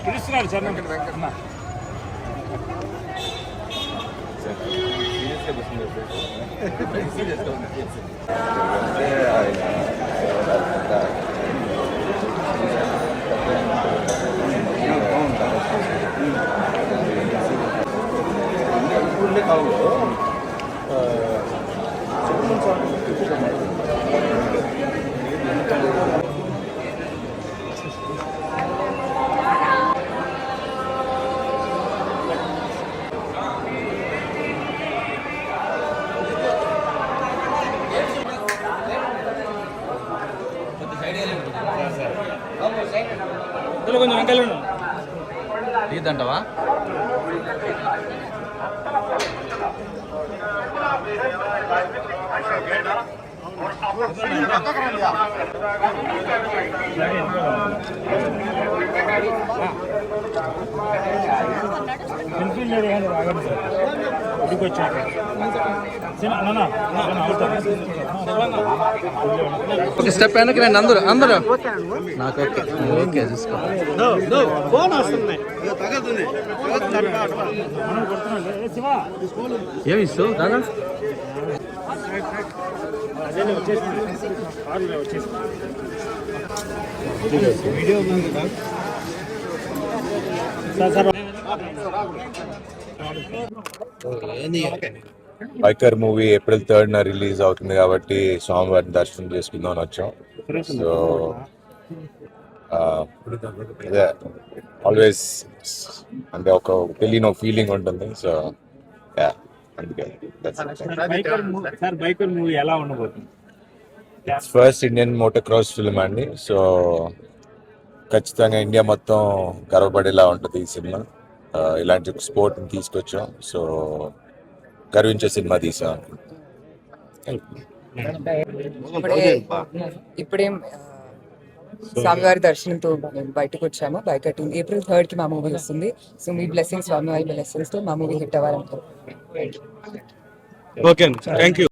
పిలుస్తున్నాడు సార్ కొంచెం వెంకలు తీద్దంటవా? ఒక స్టెప్ వెనక్కి రండి అందరూ అందరూ. నాకు ఓకే ఓకే చూసుకో. ఏమి ఇస్తావు దాదా? Biker movie April 3rd release అవుతుంది కాబట్టి స్వామివారిని దర్శనం చేసుకుందామని వచ్చాం. సో అదే ఆల్వేస్ అంటే ఒక తెలియని ఫీలింగ్ ఉంటుంది. So first Indian motor cross film అండి. సో ఖచ్చితంగా ఇండియా మొత్తం గర్వపడేలా ఉంటుంది ఈ సినిమా. ఇలాంటి స్పోర్ట్ని తీసుకొచ్చాం. సో గర్వించే సినిమా తీసాం. ఇప్పుడే స్వామివారి దర్శనంతో మేము బయటకు వచ్చాము. బైకర్ టీం April 3rd కి మా మూవీ వస్తుంది. సో మీ బ్లెస్సింగ్స్, స్వామివారి బ్లెస్సింగ్స్ తో మా మూవీ హిట్ అవ్వాలనుకుంటున్నాం. Okay, thank you.